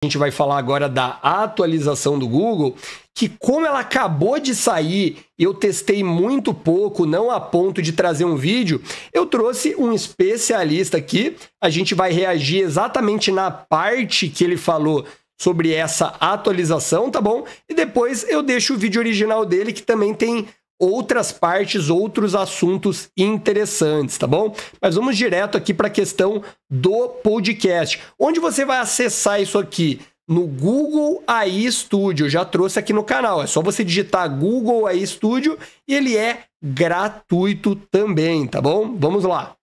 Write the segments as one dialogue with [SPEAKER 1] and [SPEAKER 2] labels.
[SPEAKER 1] A gente vai falar agora da atualização do Google, que como ela acabou de sair, eu testei muito pouco, não a ponto de trazer um vídeo, eu trouxe um especialista aqui, a gente vai reagir exatamente na parte que ele falou sobre essa atualização, tá bom? E depois eu deixo o vídeo original dele, que também tem outras partes, outros assuntos interessantes, tá bom? Mas vamos direto aqui para a questão do podcast. Onde você vai acessar isso aqui? No Google AI Studio, eu já trouxe aqui no canal. É só você digitar Google AI Studio e ele é gratuito também, tá bom? Vamos lá.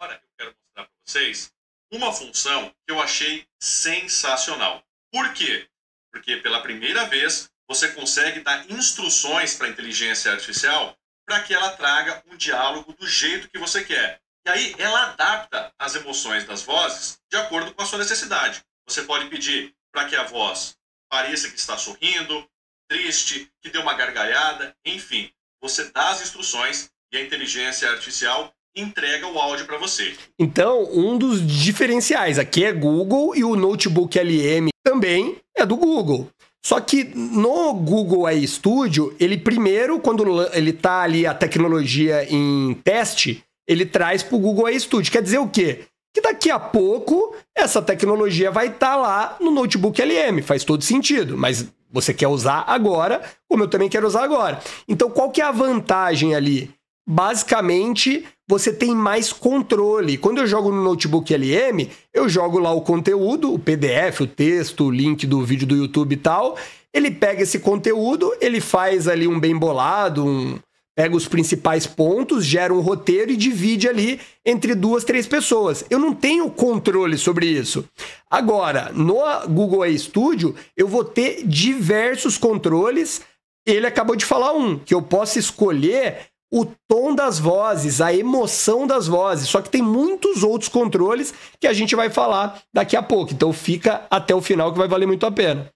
[SPEAKER 2] Agora eu quero mostrar para vocês uma função que eu achei sensacional. Por quê? Porque pela primeira vez você consegue dar instruções para a inteligência artificial para que ela traga um diálogo do jeito que você quer. E aí ela adapta as emoções das vozes de acordo com a sua necessidade. Você pode pedir para que a voz pareça que está sorrindo, triste, que dê uma gargalhada, enfim. Você dá as instruções e a inteligência artificial entrega o áudio para você.
[SPEAKER 1] Então, um dos diferenciais aqui é Google e o Notebook LM também é do Google. Só que no Google AI Studio, ele primeiro, quando ele está ali a tecnologia em teste, ele traz para o Google AI Studio. Quer dizer o quê? Que daqui a pouco essa tecnologia vai estar lá no Notebook LM. Faz todo sentido, mas você quer usar agora, como eu também quero usar agora. Então, qual que é a vantagem ali? Basicamente, você tem mais controle. Quando eu jogo no Notebook LM, eu jogo lá o conteúdo, o PDF, o texto, o link do vídeo do YouTube e tal. Ele pega esse conteúdo, ele faz ali um bem bolado, pega os principais pontos, gera um roteiro e divide ali entre 2, 3 pessoas. Eu não tenho controle sobre isso. Agora, no Google AI Studio, eu vou ter diversos controles. Ele acabou de falar que eu posso escolher o tom das vozes, a emoção das vozes. Só que tem muitos outros controles que a gente vai falar daqui a pouco. Então fica até o final que vai valer muito a pena.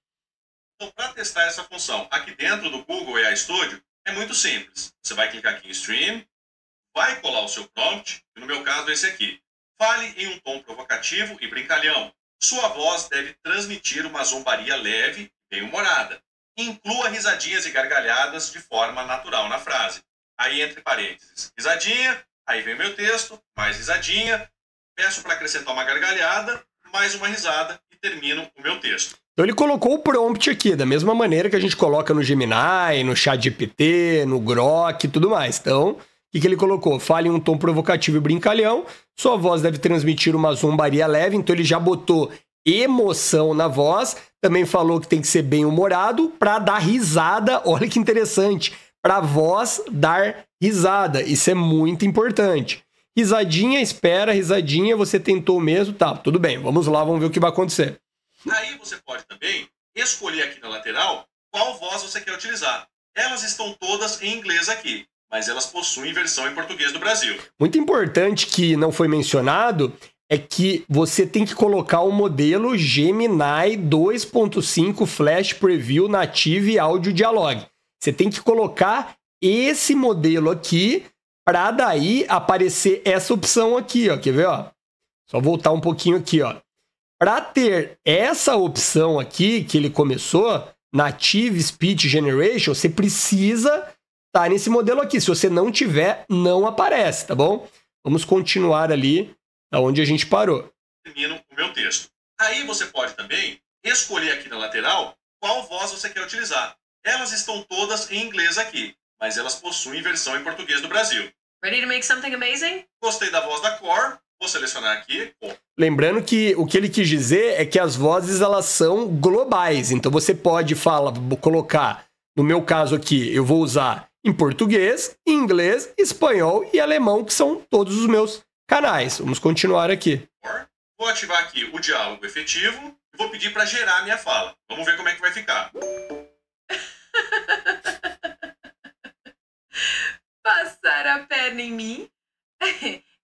[SPEAKER 2] Então, para testar essa função aqui dentro do Google AI Studio, é muito simples. Você vai clicar aqui em Stream, vai colar o seu prompt, que no meu caso é esse aqui. Fale em um tom provocativo e brincalhão. Sua voz deve transmitir uma zombaria leve e bem-humorada. Inclua risadinhas e gargalhadas de forma natural na frase. Aí, entre parênteses, risadinha, aí vem o meu texto, mais risadinha, peço para acrescentar uma gargalhada, mais uma risada e termino o meu texto.
[SPEAKER 1] Então ele colocou o prompt aqui, da mesma maneira que a gente coloca no Gemini, no ChatGPT, no Grok e tudo mais. Então, o que ele colocou? Fale em um tom provocativo e brincalhão, sua voz deve transmitir uma zombaria leve, então ele já botou emoção na voz, também falou que tem que ser bem-humorado para dar risada, olha que interessante, para a voz dar risada, isso é muito importante. Risadinha, espera, risadinha, você tentou mesmo, tá, tudo bem, vamos lá, vamos ver o que vai acontecer.
[SPEAKER 2] Aí você pode também escolher aqui na lateral qual voz você quer utilizar. Elas estão todas em inglês aqui, mas elas possuem versão em português do Brasil.
[SPEAKER 1] Muito importante que não foi mencionado é que você tem que colocar o modelo Gemini 2.5 Flash Preview Native Audio Dialogue. Você tem que colocar esse modelo aqui para daí aparecer essa opção aqui, ó. Quer ver, ó? Só voltar um pouquinho aqui, ó. Para ter essa opção aqui que ele começou, Native Speech Generation, você precisa estar nesse modelo aqui. Se você não tiver, não aparece, tá bom? Vamos continuar ali da onde a gente parou.
[SPEAKER 2] Termino o meu texto. Aí você pode também escolher aqui na lateral qual voz você quer utilizar. Elas estão todas em inglês aqui, mas elas possuem versão em português do Brasil.
[SPEAKER 3] Ready to make something amazing?
[SPEAKER 2] Gostei da voz da Cor, vou selecionar aqui.
[SPEAKER 1] Lembrando que o que ele quis dizer é que as vozes elas são globais, então você pode colocar, no meu caso aqui, eu vou usar em português, inglês, espanhol e alemão, que são todos os meus canais. Vamos continuar aqui.
[SPEAKER 2] Vou ativar aqui o diálogo efetivo e vou pedir para gerar a minha fala. Vamos ver como é que vai ficar.
[SPEAKER 3] Passar a perna em mim?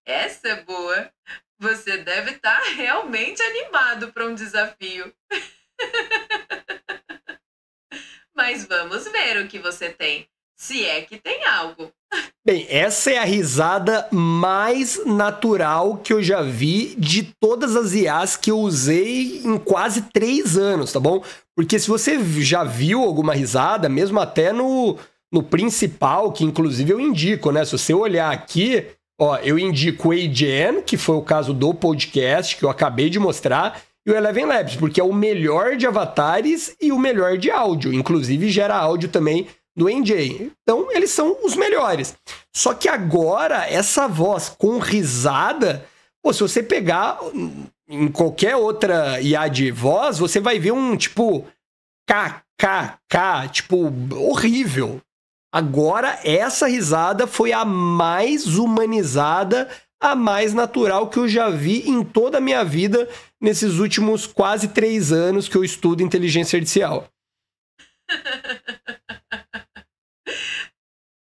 [SPEAKER 3] Essa é boa. Você deve estar realmente animado para um desafio. Mas vamos ver o que você tem. Se é que tem algo.
[SPEAKER 1] Bem, essa é a risada mais natural que eu já vi de todas as IAs que eu usei em quase 3 anos, tá bom? Porque se você já viu alguma risada, mesmo até no principal, que inclusive eu indico, né? Se você olhar aqui, ó, eu indico o AGN, que foi o caso do podcast que eu acabei de mostrar, e o Eleven Labs, porque é o melhor de avatares e o melhor de áudio. Inclusive gera áudio também do NJ. Então, eles são os melhores. Só que agora, essa voz com risada, pô, se você pegar em qualquer outra IA de voz, você vai ver um tipo KKK, tipo, horrível. Agora, essa risada foi a mais humanizada, a mais natural que eu já vi em toda a minha vida nesses últimos quase 3 anos que eu estudo inteligência artificial.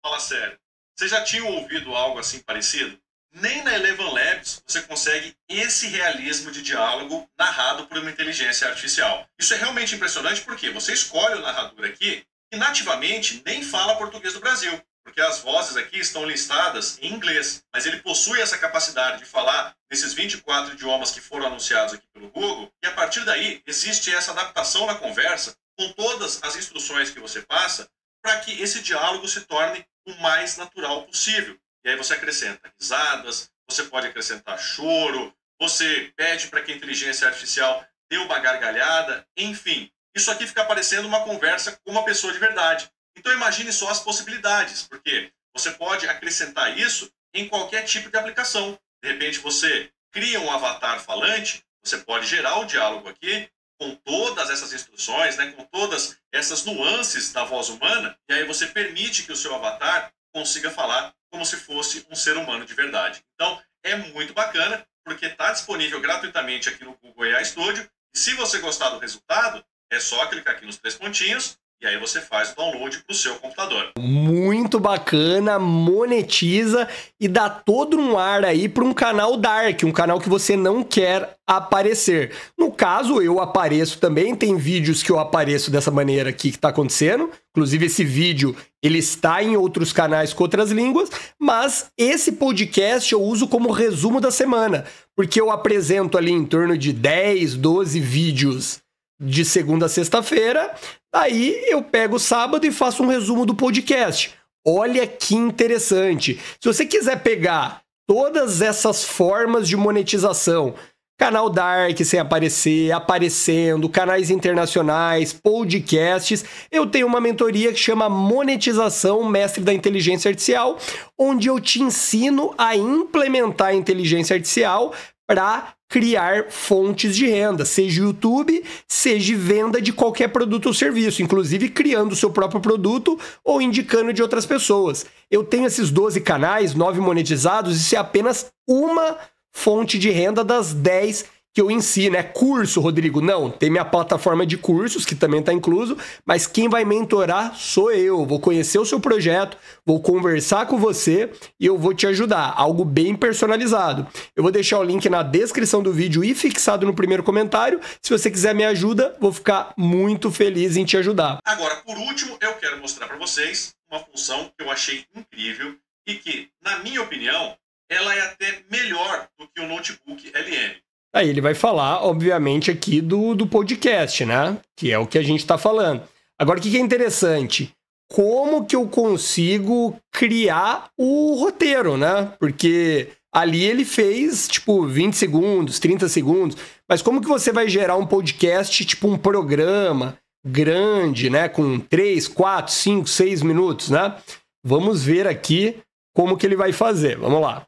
[SPEAKER 2] Fala sério. Você já tinha ouvido algo assim parecido? Nem na Eleven Labs você consegue esse realismo de diálogo narrado por uma inteligência artificial. Isso é realmente impressionante porque você escolhe o narrador aqui e nativamente nem fala português do Brasil, porque as vozes aqui estão listadas em inglês, mas ele possui essa capacidade de falar nesses 24 idiomas que foram anunciados aqui pelo Google, e a partir daí existe essa adaptação na conversa com todas as instruções que você passa para que esse diálogo se torne o mais natural possível. E aí você acrescenta risadas, você pode acrescentar choro, você pede para que a inteligência artificial dê uma gargalhada, enfim. Isso aqui fica parecendo uma conversa com uma pessoa de verdade. Então imagine só as possibilidades, porque você pode acrescentar isso em qualquer tipo de aplicação. De repente você cria um avatar falante, você pode gerar o diálogo aqui com todas essas instruções, né, com todas essas nuances da voz humana, e aí você permite que o seu avatar consiga falar como se fosse um ser humano de verdade. Então é muito bacana, porque está disponível gratuitamente aqui no Google AI Studio, e se você gostar do resultado, é só clicar aqui nos 3 pontinhos, e aí você faz o download para o seu computador.
[SPEAKER 1] Muito bacana, monetiza e dá todo um ar aí para um canal dark, um canal que você não quer aparecer. No caso, eu apareço também, tem vídeos que eu apareço dessa maneira aqui que está acontecendo. Inclusive, esse vídeo ele está em outros canais com outras línguas, mas esse podcast eu uso como resumo da semana, porque eu apresento ali em torno de 10, 12 vídeos de segunda a sexta-feira, aí eu pego o sábado e faço um resumo do podcast. Olha que interessante. Se você quiser pegar todas essas formas de monetização, canal Dark sem aparecer, aparecendo, canais internacionais, podcasts, eu tenho uma mentoria que chama Monetização Mestre da Inteligência Artificial, onde eu te ensino a implementar a inteligência artificial para criar fontes de renda, seja YouTube, seja venda de qualquer produto ou serviço, inclusive criando o seu próprio produto ou indicando de outras pessoas. Eu tenho esses 12 canais, 9 monetizados, isso é apenas uma fonte de renda das 10 que eu ensino. É curso, Rodrigo? Não, tem minha plataforma de cursos, que também está incluso, mas quem vai mentorar sou eu. Vou conhecer o seu projeto, vou conversar com você e eu vou te ajudar. Algo bem personalizado. Eu vou deixar o link na descrição do vídeo e fixado no primeiro comentário. Se você quiser me ajuda, vou ficar muito feliz em te ajudar.
[SPEAKER 2] Agora, por último, eu quero mostrar para vocês uma função que eu achei incrível e que, na minha opinião, ela é até melhor do que o Notebook LM.
[SPEAKER 1] Aí ele vai falar, obviamente, aqui do podcast, né? Que é o que a gente está falando. Agora, o que é interessante? Como que eu consigo criar o roteiro, né? Porque ali ele fez, tipo, 20 segundos, 30 segundos. Mas como que você vai gerar um podcast, tipo um programa grande, né? Com 3, 4, 5, 6 minutos, né? Vamos ver aqui como que ele vai fazer. Vamos lá.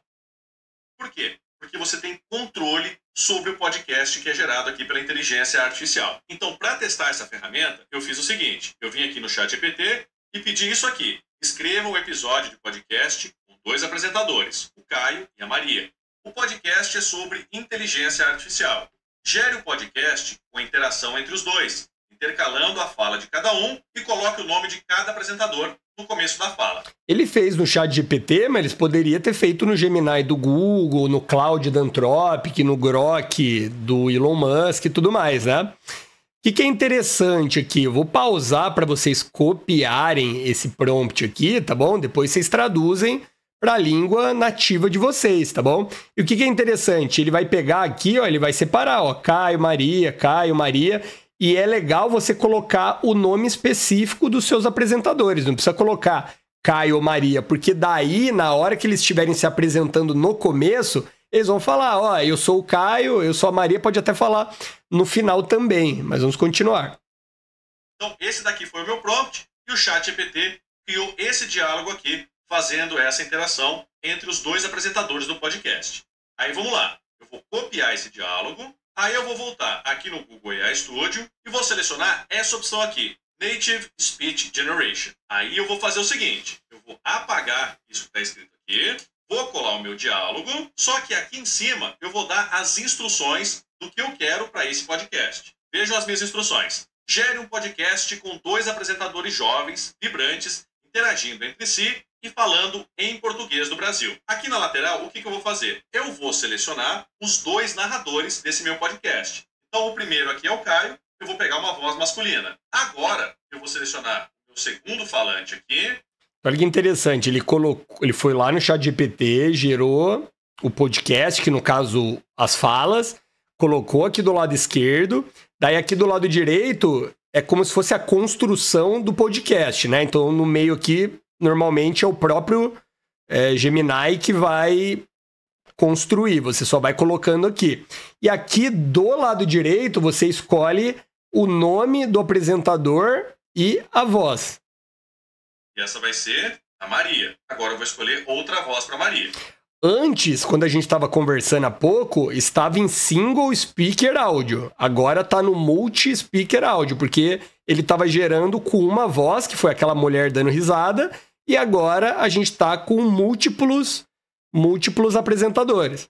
[SPEAKER 2] Por quê? Porque você tem controle sobre o podcast que é gerado aqui pela inteligência artificial. Então, para testar essa ferramenta, eu fiz o seguinte. Eu vim aqui no ChatGPT e pedi isso aqui. Escreva um episódio de podcast com 2 apresentadores, o Caio e a Maria. O podcast é sobre inteligência artificial. Gere o podcast com a interação entre os dois, intercalando a fala de cada um e coloque o nome de cada apresentador no começo da fala.
[SPEAKER 1] Ele fez no ChatGPT, mas eles poderiam ter feito no Gemini do Google, no Claude da Anthropic, no Grok do Elon Musk e tudo mais, né? que é interessante aqui? Eu vou pausar para vocês copiarem esse prompt aqui, tá bom? Depois vocês traduzem para a língua nativa de vocês, tá bom? E o que é interessante? Ele vai pegar aqui, ó, ele vai separar, ó, Caio, Maria, e é legal você colocar o nome específico dos seus apresentadores, não precisa colocar Caio ou Maria, porque daí, na hora que eles estiverem se apresentando no começo, eles vão falar, ó, eu sou o Caio, eu sou a Maria, pode até falar no final também, mas vamos continuar.
[SPEAKER 2] Então, esse daqui foi o meu prompt, e o ChatGPT criou esse diálogo aqui, fazendo essa interação entre os dois apresentadores do podcast. Aí vamos lá, eu vou copiar esse diálogo, aí eu vou voltar aqui no Google AI Studio e vou selecionar essa opção aqui, Native Speech Generation. Aí eu vou fazer o seguinte, eu vou apagar isso que está escrito aqui, vou colar o meu diálogo, só que aqui em cima eu vou dar as instruções do que eu quero para esse podcast. Vejam as minhas instruções. Gere um podcast com 2 apresentadores jovens, vibrantes, interagindo entre si e falando em português do Brasil. Aqui na lateral, o que eu vou fazer? Eu vou selecionar os 2 narradores desse meu podcast. Então, o primeiro aqui é o Caio, eu vou pegar uma voz masculina. Agora, eu vou selecionar o segundo falante aqui.
[SPEAKER 1] Olha que interessante, ele foi lá no ChatGPT, gerou o podcast, que no caso, as falas, colocou aqui do lado esquerdo, daí aqui do lado direito é como se fosse a construção do podcast, né? Então, no meio aqui, normalmente é o próprio Gemini que vai construir, você só vai colocando aqui. E aqui do lado direito, você escolhe o nome do apresentador e a voz.
[SPEAKER 2] E essa vai ser a Maria. Agora eu vou escolher outra voz para Maria.
[SPEAKER 1] Antes, quando a gente estava conversando há pouco, estava em single speaker áudio. Agora está no multi speaker áudio, porque ele estava gerando com uma voz, que foi aquela mulher dando risada, e agora a gente está com múltiplos apresentadores.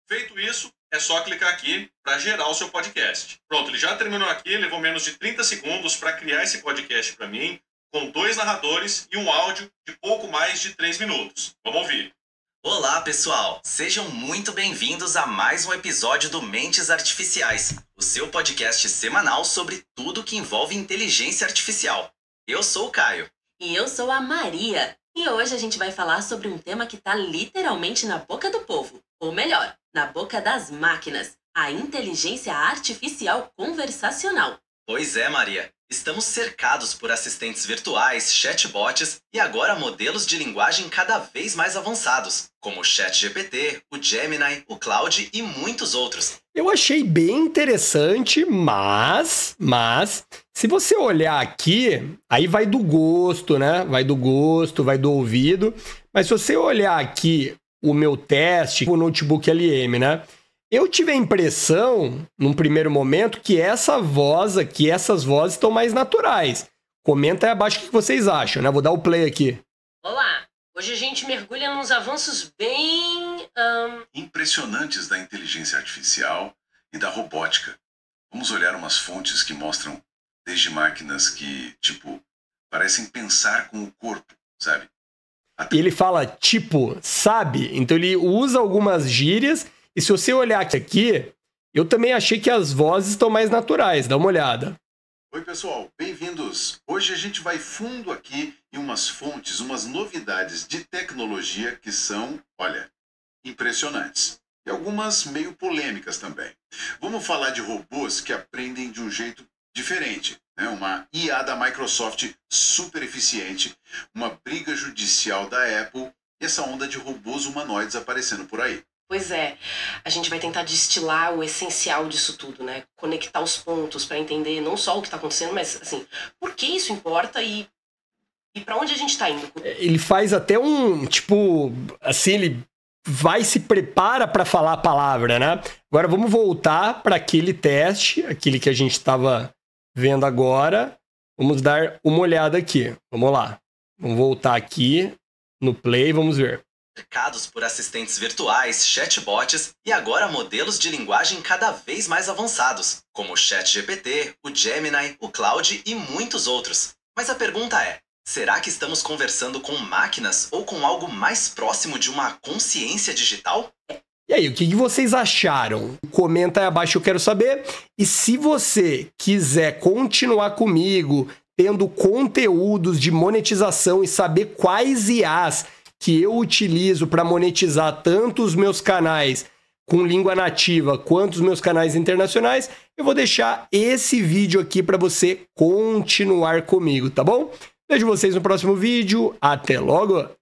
[SPEAKER 2] Feito isso, é só clicar aqui para gerar o seu podcast. Pronto, ele já terminou aqui, levou menos de 30 segundos para criar esse podcast para mim, com 2 narradores e um áudio de pouco mais de 3 minutos. Vamos ouvir.
[SPEAKER 4] Olá, pessoal! Sejam muito bem-vindos a mais um episódio do Mentes Artificiais, o seu podcast semanal sobre tudo que envolve inteligência artificial. Eu sou o Caio.
[SPEAKER 5] E eu sou a Maria. E hoje a gente vai falar sobre um tema que está literalmente na boca do povo. Ou melhor, na boca das máquinas. A inteligência artificial conversacional.
[SPEAKER 4] Pois é, Maria. Estamos cercados por assistentes virtuais, chatbots e agora modelos de linguagem cada vez mais avançados, como o ChatGPT, o Gemini, o Claude e muitos outros.
[SPEAKER 1] Eu achei bem interessante, mas se você olhar aqui, aí vai do gosto, né? Vai do gosto, vai do ouvido. Mas se você olhar aqui o meu teste, o Notebook LM, né? Eu tive a impressão, num primeiro momento, que essa voz aqui, essas vozes estão mais naturais. Comenta aí abaixo o que vocês acham, né? Vou dar o play aqui.
[SPEAKER 5] Olá! Hoje a gente mergulha nos avanços bem...
[SPEAKER 6] impressionantes da inteligência artificial e da robótica. Vamos olhar umas fontes que mostram desde máquinas que, parecem pensar com o corpo, sabe?
[SPEAKER 1] E ele fala, sabe? Então ele usa algumas gírias. E se você olhar aqui, eu também achei que as vozes estão mais naturais. Dá uma olhada.
[SPEAKER 6] Oi, pessoal. Bem-vindos. Hoje a gente vai fundo aqui em umas fontes, umas novidades de tecnologia que são, impressionantes. E algumas meio polêmicas também. Vamos falar de robôs que aprendem de um jeito diferente, né? Uma IA da Microsoft super eficiente, uma briga judicial da Apple e essa onda de robôs humanoides aparecendo por aí.
[SPEAKER 7] Pois é, a gente vai tentar destilar o essencial disso tudo, né? Conectar os pontos para entender não só o que está acontecendo, mas, assim, por que isso importa e para onde a gente está indo.
[SPEAKER 1] Ele faz até ele vai se prepara para falar a palavra, né? Agora vamos voltar para aquele teste, aquele que a gente estava vendo agora. Vamos dar uma olhada aqui. Vamos lá. Vamos voltar aqui no play, vamos ver.
[SPEAKER 4] Cercados por assistentes virtuais, chatbots e agora modelos de linguagem cada vez mais avançados, como o ChatGPT, o Gemini, o Claude e muitos outros. Mas a pergunta é, será que estamos conversando com máquinas ou com algo mais próximo de uma consciência digital?
[SPEAKER 1] E aí, o que vocês acharam? Comenta aí abaixo, eu quero saber. E se você quiser continuar comigo, tendo conteúdos de monetização e saber quais IAs que eu utilizo para monetizar tanto os meus canais com língua nativa quanto os meus canais internacionais, eu vou deixar esse vídeo aqui para você continuar comigo, tá bom? Vejo vocês no próximo vídeo. Até logo!